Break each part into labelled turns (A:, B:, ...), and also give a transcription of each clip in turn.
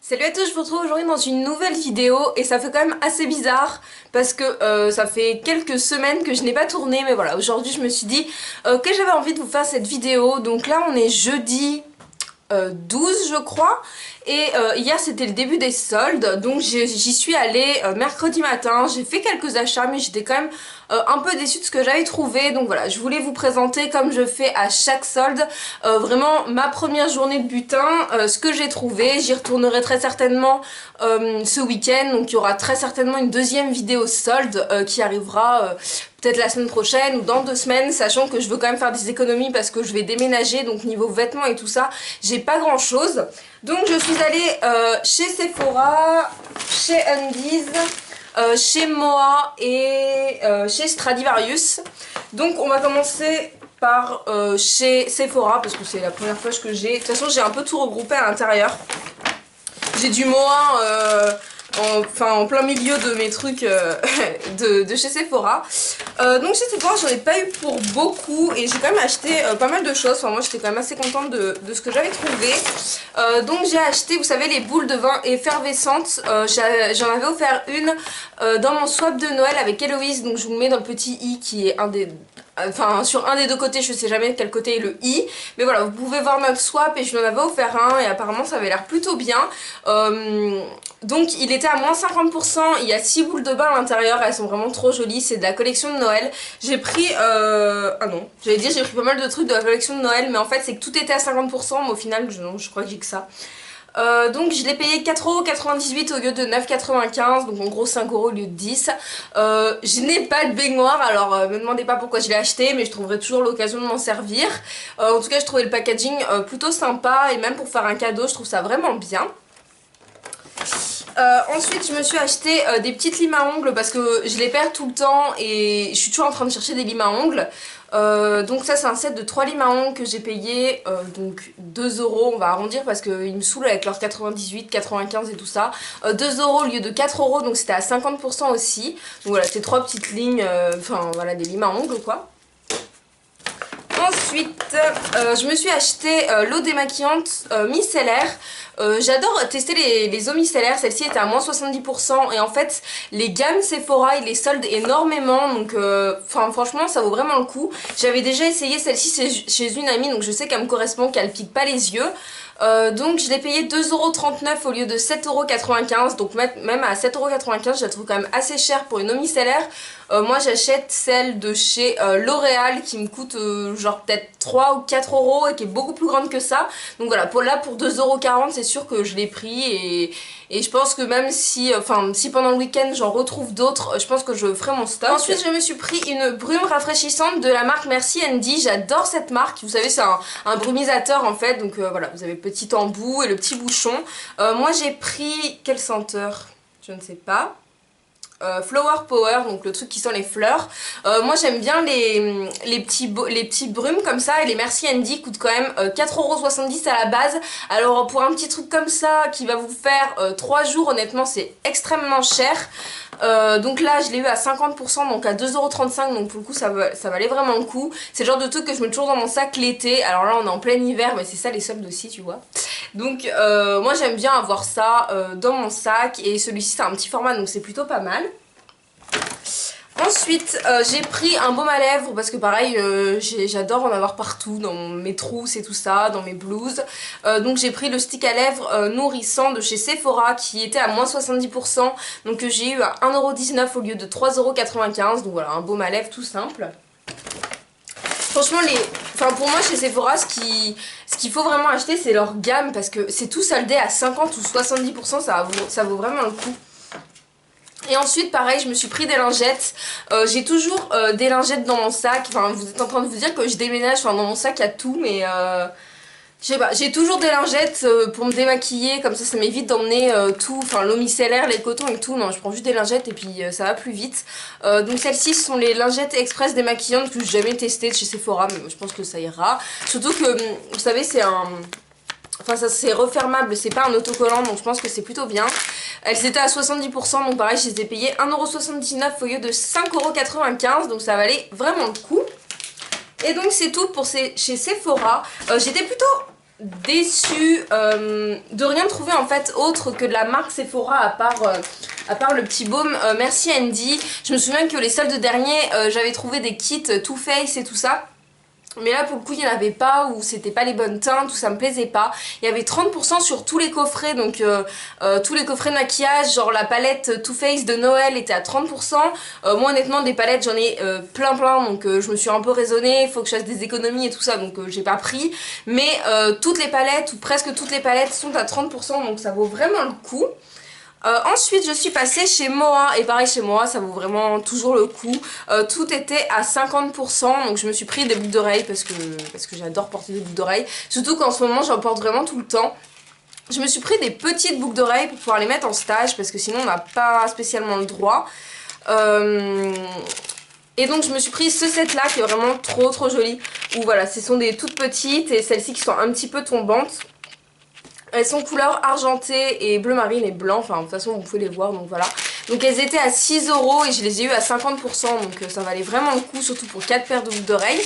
A: Salut à tous, je vous retrouve aujourd'hui dans une nouvelle vidéo et ça fait quand même assez bizarre parce que ça fait quelques semaines que je n'ai pas tourné, mais voilà, aujourd'hui je me suis dit que j'avais envie de vous faire cette vidéo. Donc là on est jeudi 12 je crois, et hier c'était le début des soldes, donc j'y suis allée mercredi matin. J'ai fait quelques achats mais j'étais quand même un peu déçue de ce que j'avais trouvé, donc voilà, je voulais vous présenter comme je fais à chaque solde vraiment ma première journée de butin, ce que j'ai trouvé. J'y retournerai très certainement ce week-end, donc il y aura très certainement une deuxième vidéo solde qui arrivera peut-être la semaine prochaine ou dans 2 semaines, sachant que je veux quand même faire des économies parce que je vais déménager, donc niveau vêtements et tout ça, j'ai pas grand chose. Donc je suis allée chez Sephora, chez Undies, chez Moa et chez Stradivarius. Donc on va commencer par chez Sephora parce que c'est la première fois que j'ai. De toute façon j'ai un peu tout regroupé à l'intérieur. J'ai du Moa en plein milieu de mes trucs de chez Sephora. Donc chez Sephora j'en ai pas eu pour beaucoup et j'ai quand même acheté pas mal de choses. Enfin moi j'étais quand même assez contente de ce que j'avais trouvé. Donc j'ai acheté, vous savez, les boules de vin effervescentes. J'en avais offert une dans mon swap de Noël avec Héloïse. Donc je vous le mets dans le petit i qui est un des... Enfin sur un des deux côtés, je sais jamais quel côté est le i, mais voilà, vous pouvez voir notre swap et je lui en avais offert un et apparemment ça avait l'air plutôt bien. Donc il était à moins 50%, il y a 6 boules de bain à l'intérieur, elles sont vraiment trop jolies, c'est de la collection de Noël. J'ai pris, ah non, j'allais dire j'ai pris pas mal de trucs de la collection de Noël, mais en fait c'est que tout était à 50%, mais au final non, je crois que j'ai que ça. Donc je l'ai payé 4,98€ au lieu de 9,95€, donc en gros 5€ au lieu de 10. Je n'ai pas de baignoire, alors me demandez pas pourquoi je l'ai acheté, mais je trouverai toujours l'occasion de m'en servir. En tout cas je trouvais le packaging plutôt sympa, et même pour faire un cadeau je trouve ça vraiment bien. Ensuite je me suis acheté des petites limes à ongles parce que je les perds tout le temps et je suis toujours en train de chercher des limes à ongles. Donc ça c'est un set de 3 limes à ongles que j'ai payé donc 2€, on va arrondir parce qu'ils me saoulent avec leurs 98, 95 et tout ça. 2€ au lieu de 4€, donc c'était à 50% aussi. Donc voilà, c'est 3 petites lignes, enfin voilà, des limes à ongles quoi. Ensuite, je me suis acheté l'eau démaquillante micellaire. J'adore tester les eaux micellaires, celle-ci était à moins 70% et en fait les gammes Sephora ils les soldent énormément, donc franchement ça vaut vraiment le coup. J'avais déjà essayé celle-ci chez une amie, donc je sais qu'elle me correspond, qu'elle pique pas les yeux. Donc je l'ai payé 2,39€ au lieu de 7,95€, donc même à 7,95€ je la trouve quand même assez cher pour une eau micellaire. Moi j'achète celle de chez L'Oréal qui me coûte genre peut-être 3 ou 4€ et qui est beaucoup plus grande que ça. Donc voilà, pour 2,40€ c'est sûr que je l'ai pris et je pense que même si, si pendant le week-end j'en retrouve d'autres, je pense que je ferai mon stock. Ensuite je me suis pris une brume rafraîchissante de la marque Merci Andy, j'adore cette marque, vous savez c'est un brumisateur en fait, donc voilà, vous avez le petit embout et le petit bouchon. Moi j'ai pris, quelle senteur? Je ne sais pas. Flower Power, donc le truc qui sent les fleurs. Moi j'aime bien les petits brumes comme ça, et les Merci Andy coûtent quand même 4,70€ à la base. Alors pour un petit truc comme ça qui va vous faire 3 jours, honnêtement c'est extrêmement cher. Donc là je l'ai eu à 50%, donc à 2,35€, donc pour le coup ça valait vraiment le coup. C'est le genre de truc que je mets toujours dans mon sac l'été. Alors là on est en plein hiver, mais c'est ça les soldes aussi, tu vois. Donc moi j'aime bien avoir ça dans mon sac, et celui-ci c'est un petit format donc c'est plutôt pas mal. Ensuite j'ai pris un baume à lèvres parce que pareil j'adore en avoir partout, dans mes trousses et tout ça, dans mes blouses. Donc j'ai pris le stick à lèvres nourrissant de chez Sephora qui était à moins 70%, donc que j'ai eu à 1,19€ au lieu de 3,95€. Donc voilà, un baume à lèvres tout simple. Franchement pour moi chez Sephora ce qu'il faut vraiment acheter c'est leur gamme, parce que c'est tout soldé à 50 ou 70%, ça vaut vraiment le coup. Et ensuite pareil je me suis pris des lingettes, j'ai toujours des lingettes dans mon sac, enfin vous êtes en train de vous dire que je déménage, enfin dans mon sac il y a tout, mais je sais pas, j'ai toujours des lingettes pour me démaquiller, comme ça m'évite d'emmener tout, enfin l'eau micellaire, les cotons et tout. Non, je prends juste des lingettes et puis ça va plus vite. Donc celles-ci sont les lingettes express démaquillantes que j'ai jamais testées de chez Sephora, mais je pense que ça ira. Surtout que vous savez c'est enfin ça c'est refermable, c'est pas un autocollant, donc je pense que c'est plutôt bien. Elles étaient à 70%, donc pareil je les ai payées 1,79€ au lieu de 5,95€, donc ça valait vraiment le coup. Et donc c'est tout pour chez Sephora. J'étais plutôt déçue de rien trouver en fait autre que de la marque Sephora à part le petit baume Merci Andy. Je me souviens que les soldes derniers j'avais trouvé des kits Too Faced et tout ça. Mais là pour le coup il n'y en avait pas, ou c'était pas les bonnes teintes, ou ça me plaisait pas. Il y avait 30% sur tous les coffrets, donc tous les coffrets de maquillage, genre la palette Too Faced de Noël était à 30%. Moi honnêtement des palettes j'en ai plein, donc je me suis un peu raisonnée, il faut que je fasse des économies et tout ça, donc j'ai pas pris. Mais toutes les palettes, ou presque toutes les palettes sont à 30%, donc ça vaut vraiment le coup. Ensuite je suis passée chez Moa, et pareil chez Moa ça vaut vraiment toujours le coup. Tout était à 50%, donc je me suis pris des boucles d'oreilles parce que j'adore porter des boucles d'oreilles, surtout qu'en ce moment j'en porte vraiment tout le temps. Je me suis pris des petites boucles d'oreilles pour pouvoir les mettre en stage parce que sinon on n'a pas spécialement le droit. Et donc je me suis pris ce set là qui est vraiment trop joli, où voilà, ce sont des toutes petites et celles-ci qui sont un petit peu tombantes. Elles sont couleur argentée et bleu marine et blanc, enfin de toute façon vous pouvez les voir, donc voilà. Donc elles étaient à 6 € et je les ai eues à 50%, donc ça valait vraiment le coup, surtout pour 4 paires de boucles d'oreilles.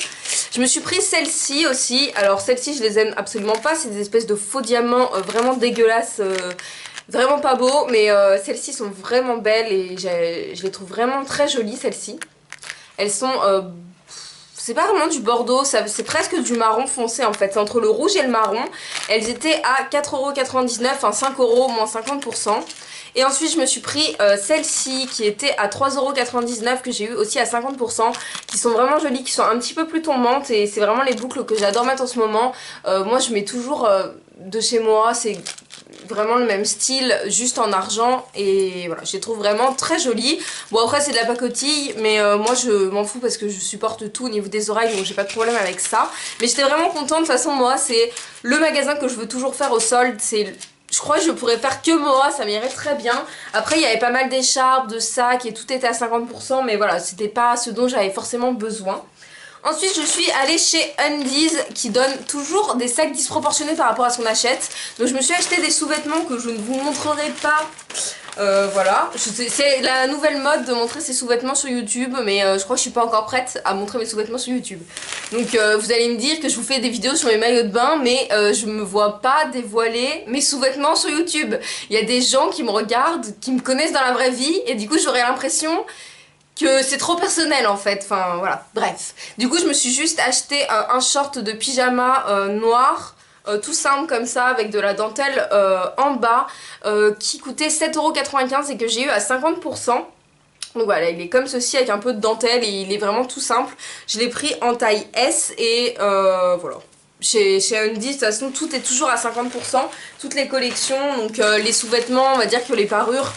A: Je me suis pris celle-ci aussi, alors celle-ci je les aime absolument pas, c'est des espèces de faux diamants vraiment dégueulasses, vraiment pas beaux, mais celles-ci sont vraiment belles et je les trouve vraiment très jolies celles-ci. Elles sont... c'est pas vraiment du bordeaux, c'est presque du marron foncé en fait, c'est entre le rouge et le marron. Elles étaient à 4,99 €, enfin 5 € moins 50%. Et ensuite je me suis pris celle-ci qui était à 3,99 € que j'ai eu aussi à 50%, qui sont vraiment jolies, qui sont un petit peu plus tombantes et c'est vraiment les boucles que j'adore mettre en ce moment. Moi je mets toujours de chez moi, c'est vraiment le même style, juste en argent, et voilà, je les trouve vraiment très jolies. Bon après c'est de la pacotille, mais moi je m'en fous parce que je supporte tout au niveau des oreilles, donc j'ai pas de problème avec ça. Mais j'étais vraiment contente, de toute façon moi c'est le magasin que je veux toujours faire au solde, c'est... Je crois que je pourrais faire que Moa, ça m'irait très bien. Après il y avait pas mal d'écharpes, de sacs et tout était à 50%, mais voilà, c'était pas ce dont j'avais forcément besoin. Ensuite je suis allée chez Undies qui donne toujours des sacs disproportionnés par rapport à ce qu'on achète. Donc je me suis acheté des sous-vêtements que je ne vous montrerai pas. Voilà, c'est la nouvelle mode de montrer ses sous-vêtements sur YouTube, mais je crois que je suis pas encore prête à montrer mes sous-vêtements sur YouTube. Donc vous allez me dire que je vous fais des vidéos sur mes maillots de bain, mais je me vois pas dévoiler mes sous-vêtements sur YouTube. Il y a des gens qui me regardent, qui me connaissent dans la vraie vie, et du coup j'aurais l'impression que c'est trop personnel en fait, enfin voilà, bref. Du coup je me suis juste acheté un short de pyjama noir, tout simple comme ça, avec de la dentelle en bas, qui coûtait 7,95 € et que j'ai eu à 50%. Donc voilà, il est comme ceci avec un peu de dentelle et il est vraiment tout simple. Je l'ai pris en taille S et voilà. Chez Undies, de toute façon, tout est toujours à 50%, toutes les collections, donc les sous-vêtements, on va dire que les parures...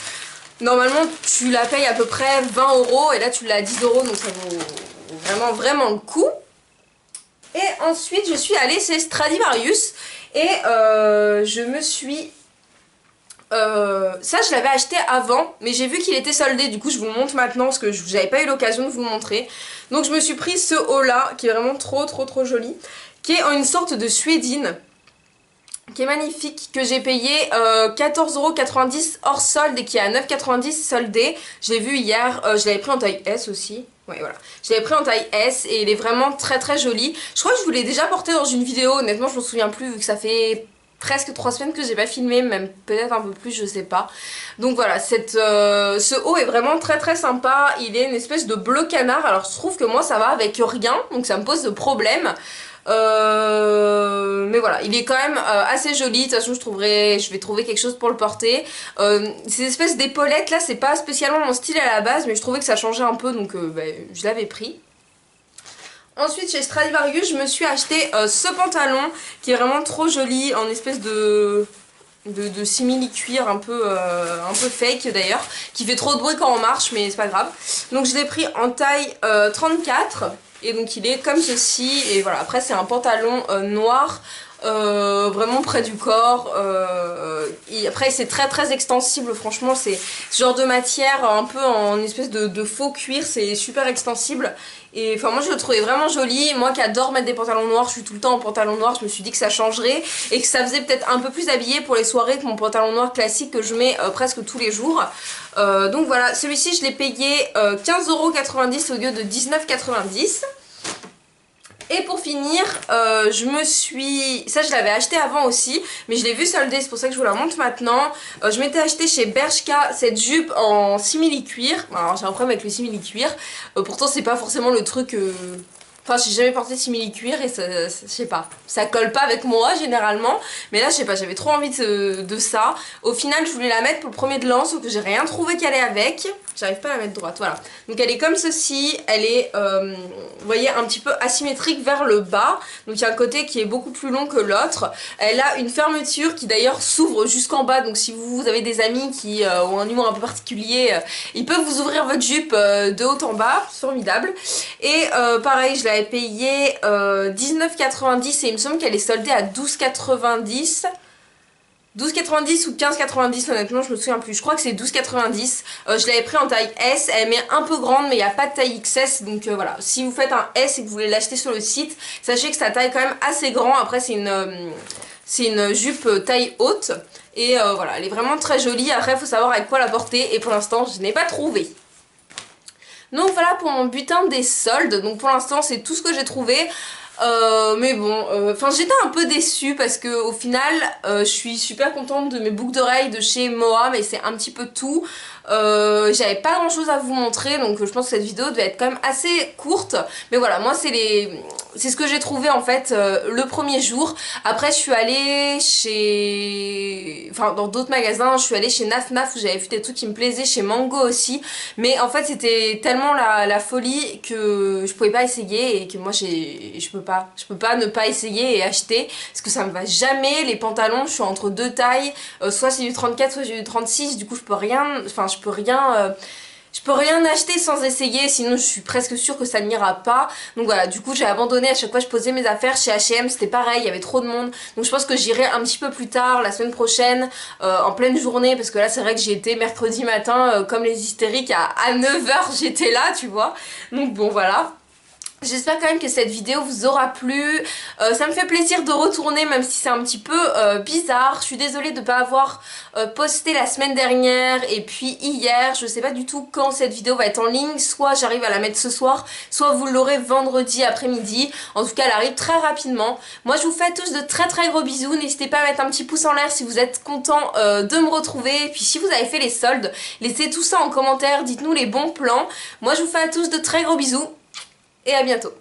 A: Normalement tu la payes à peu près 20 € et là tu l'as à 10 €, donc ça vaut vraiment le coup. Et ensuite je suis allée chez Stradivarius et je me suis... ça je l'avais acheté avant, mais j'ai vu qu'il était soldé, du coup je vous le montre maintenant parce que j'avais pas eu l'occasion de vous le montrer. Donc je me suis pris ce haut là qui est vraiment trop joli, qui est en une sorte de suédine, qui est magnifique, que j'ai payé 14,90 € hors solde et qui est à 9,90 € soldé. Je l'ai vu hier, je l'avais pris en taille S aussi. Ouais voilà, je l'avais pris en taille S et il est vraiment très joli. Je crois que je vous l'ai déjà porté dans une vidéo, honnêtement je m'en souviens plus vu que ça fait presque 3 semaines que j'ai pas filmé, même peut-être un peu plus, je sais pas. Donc voilà, ce haut est vraiment très sympa, il est une espèce de bleu canard, alors je trouve que moi ça va avec rien, donc ça me pose de problème. Mais voilà, il est quand même assez joli. De toute façon je vais trouver quelque chose pour le porter. Ces espèces d'épaulettes là, c'est pas spécialement mon style à la base, mais je trouvais que ça changeait un peu, donc je l'avais pris. Ensuite chez Stradivarius je me suis acheté ce pantalon qui est vraiment trop joli, en espèce de simili-cuir un peu fake d'ailleurs, qui fait trop de bruit quand on marche, mais c'est pas grave. Donc je l'ai pris en taille 34 et donc il est comme ceci, et voilà, après c'est un pantalon noir, vraiment près du corps, et après c'est très extensible, franchement c'est ce genre de matière un peu en espèce de faux cuir, c'est super extensible. Et enfin moi je le trouvais vraiment joli, moi qui adore mettre des pantalons noirs, je suis tout le temps en pantalon noir, je me suis dit que ça changerait et que ça faisait peut-être un peu plus habillé pour les soirées que mon pantalon noir classique que je mets presque tous les jours. Donc voilà, celui-ci je l'ai payé 15,90 € au lieu de 19,90 €. Et pour finir, je me suis... Ça je l'avais acheté avant aussi, mais je l'ai vu soldé, c'est pour ça que je vous la montre maintenant. Je m'étais acheté chez Bershka cette jupe en simili-cuir. Alors j'ai un problème avec le simili-cuir. Pourtant c'est pas forcément le truc... Enfin j'ai jamais porté de simili-cuir et ça, je sais pas, ça colle pas avec moi généralement. Mais là je sais pas, j'avais trop envie de ça. Au final je voulais la mettre pour le premier de l'an, sauf que j'ai rien trouvé qui allait avec. J'arrive pas à la mettre droite, voilà. Donc elle est comme ceci, elle est, vous voyez, un petit peu asymétrique vers le bas. Donc il y a un côté qui est beaucoup plus long que l'autre. Elle a une fermeture qui d'ailleurs s'ouvre jusqu'en bas. Donc si vous avez des amis qui ont un humour un peu particulier, ils peuvent vous ouvrir votre jupe de haut en bas. C'est formidable. Et pareil, je l'avais payé 19,90 et il me semble qu'elle est soldée à 12,90. 12,90 ou 15,90 honnêtement je me souviens plus, je crois que c'est 12,90. Je l'avais pris en taille S, elle est un peu grande mais il n'y a pas de taille XS, donc voilà, si vous faites un S et que vous voulez l'acheter sur le site, sachez que sa taille est quand même assez grand. Après c'est une jupe taille haute et voilà, elle est vraiment très jolie. Après il faut savoir avec quoi la porter et pour l'instant je n'ai pas trouvé. Donc voilà pour mon butin des soldes, donc pour l'instant c'est tout ce que j'ai trouvé. Mais bon, enfin j'étais un peu déçue parce que au final je suis super contente de mes boucles d'oreilles de chez Moa, mais c'est un petit peu tout. J'avais pas grand chose à vous montrer, donc je pense que cette vidéo devait être quand même assez courte. Mais voilà, moi c'est ce que j'ai trouvé en fait le premier jour. Après je suis allée chez... Enfin dans d'autres magasins, je suis allée chez Naf Naf où j'avais vu des trucs qui me plaisaient, chez Mango aussi. Mais en fait c'était tellement la folie que je pouvais pas essayer et que moi je peux pas ne pas essayer et acheter parce que ça me va jamais. Les pantalons, je suis entre deux tailles, soit c'est du 34 soit j'ai du 36, du coup je peux rien, enfin je peux rien acheter sans essayer, sinon je suis presque sûre que ça n'ira pas. Donc voilà, du coup j'ai abandonné. À chaque fois je posais mes affaires chez H&M, c'était pareil, il y avait trop de monde. Donc je pense que j'irai un petit peu plus tard, la semaine prochaine, en pleine journée, parce que là c'est vrai que j'y étais mercredi matin, comme les hystériques, à 9 h j'étais là, tu vois. Donc bon voilà. J'espère quand même que cette vidéo vous aura plu. Ça me fait plaisir de retourner même si c'est un petit peu bizarre. Je suis désolée de ne pas avoir posté la semaine dernière et puis hier. Je sais pas du tout quand cette vidéo va être en ligne. Soit j'arrive à la mettre ce soir, soit vous l'aurez vendredi après-midi. En tout cas elle arrive très rapidement. Moi je vous fais à tous de très très gros bisous. N'hésitez pas à mettre un petit pouce en l'air si vous êtes content de me retrouver. Et puis si vous avez fait les soldes, laissez tout ça en commentaire. Dites-nous les bons plans. Moi je vous fais à tous de très gros bisous. Et à bientôt.